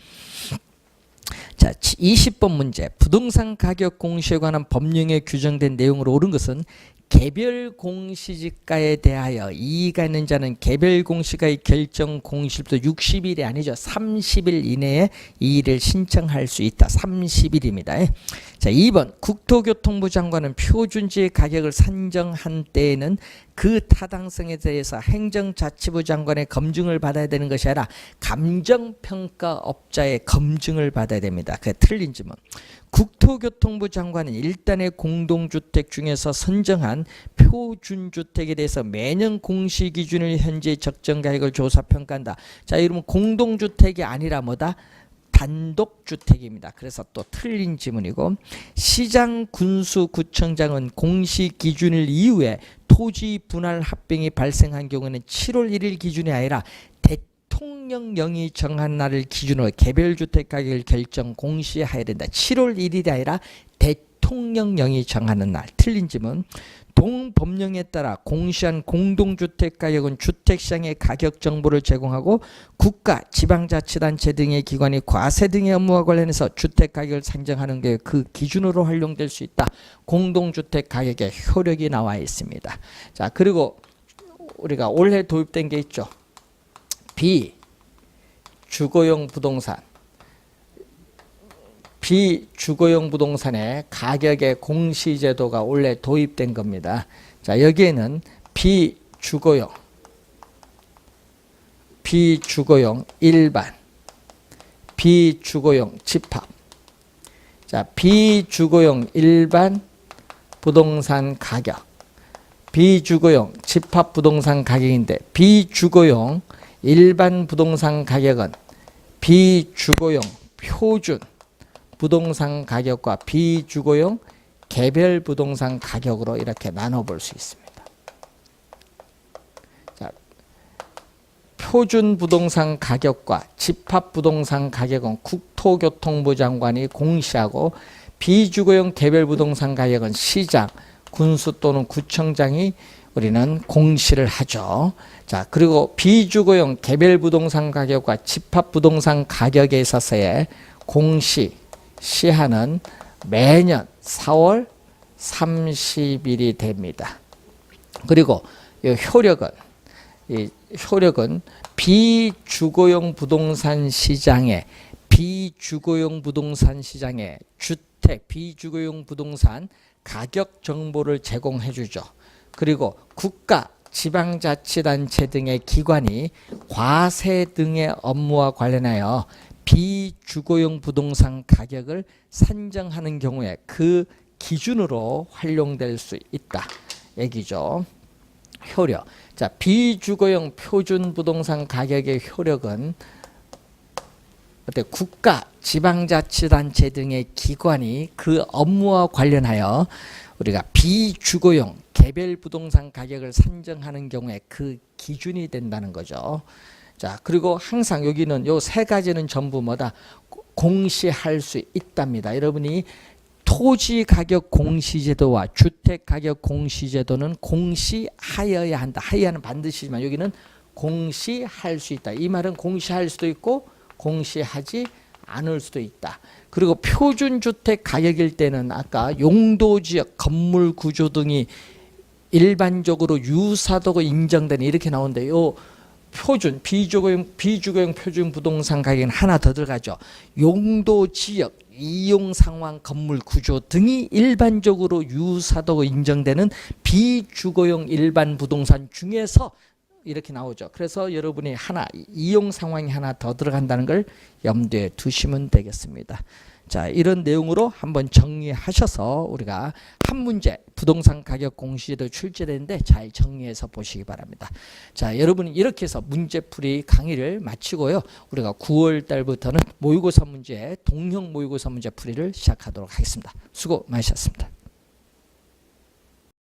자 20번 문제. 부동산 가격 공시에 관한 법령에 규정된 내용으로 옳은 것은 개별 공시지가에 대하여 이의가 있는 자는 개별 공시가의 결정 공시일부터 60일이 아니죠. 30일 이내에 이의를 신청할 수 있다. 30일입니다. 자 2번 국토교통부 장관은 표준지의 가격을 산정한 때에는 그 타당성에 대해서 행정자치부 장관의 검증을 받아야 되는 것이 아니라 감정평가업자의 검증을 받아야 됩니다. 그게 틀린 질문. 국토교통부 장관은 일단의 공동주택 중에서 선정한 표준주택에 대해서 매년 공시기준을 현재 적정가격을 조사평가한다. 자, 이러면 공동주택이 아니라 뭐다? 단독주택입니다. 그래서 또 틀린 지문이고, 시장, 군수, 구청장은 공시기준일 이후에 토지 분할 합병이 발생한 경우에는 7월 1일 기준이 아니라 대통령령이 정한 날을 기준으로 개별주택 가격을 결정 공시해야 된다. 7월 1일이 아니라 대통령령이 정하는 날. 틀린 지문. 동법령에 따라 공시한 공동주택 가격은 주택시장의 가격 정보를 제공하고 국가, 지방자치단체 등의 기관이 과세 등의 업무와 관련해서 주택 가격을 산정하는 게 그 기준으로 활용될 수 있다. 공동주택 가격의 효력이 나와 있습니다. 자, 그리고 우리가 올해 도입된 게 있죠. 비주거용 부동산. 비주거용 부동산의 가격의 공시제도가 원래 도입된 겁니다. 자, 여기에는 비주거용 일반, 비주거용 집합. 자, 비주거용 일반 부동산 가격, 비주거용 집합 부동산 가격인데, 비주거용 일반 부동산 가격은 비주거용 표준 부동산 가격과 비주거용 개별 부동산 가격으로 이렇게 나눠볼 수 있습니다. 자, 표준 부동산 가격과 집합 부동산 가격은 국토교통부 장관이 공시하고, 비주거용 개별 부동산 가격은 시장, 군수 또는 구청장이 우리는 공시를 하죠. 자, 그리고 비주거용 개별 부동산 가격과 집합 부동산 가격에 있어서의 공시 시한은 매년 4월 30일이 됩니다. 그리고 이 효력은 비주거용 부동산 시장에 주택 비주거용 부동산 가격 정보를 제공해 주죠. 그리고 국가, 지방자치단체 등의 기관이 과세 등의 업무와 관련하여 비주거용 부동산 가격을 산정하는 경우에 그 기준으로 활용될 수 있다 얘기죠. 효력. 자, 비주거용 표준 부동산 가격의 효력은 어때? 국가, 지방자치단체 등의 기관이 그 업무와 관련하여 우리가 비주거용 개별 부동산 가격을 산정하는 경우에 그 기준이 된다는 거죠. 자, 그리고 항상 여기는 요 세 가지는 전부 뭐다? 공시할 수 있답니다. 여러분이 토지 가격 공시제도와 주택 가격 공시제도는 공시하여야 한다. 하여야는 반드시지만 여기는 공시할 수 있다. 이 말은 공시할 수도 있고 공시하지 않을 수도 있다. 그리고 표준주택 가격일 때는 아까 용도지역, 건물 구조 등이 일반적으로 유사도고 인정되는 이렇게 나오는데요. 표준, 비주거용 표준 부동산 가격은 하나 더 들어가죠. 용도지역, 이용 상황, 건물 구조 등이 일반적으로 유사도고 인정되는 비주거용 일반 부동산 중에서 이렇게 나오죠. 그래서 여러분이 하나 이용 상황이 하나 더 들어간다는 걸 염두에 두시면 되겠습니다. 자, 이런 내용으로 한번 정리하셔서 우리가 한 문제 부동산 가격 공시제도 출제되는데 잘 정리해서 보시기 바랍니다. 자, 여러분 이렇게 해서 문제풀이 강의를 마치고요. 우리가 9월 달부터는 모의고사 문제, 동형 모의고사 문제 풀이를 시작하도록 하겠습니다. 수고 많으셨습니다.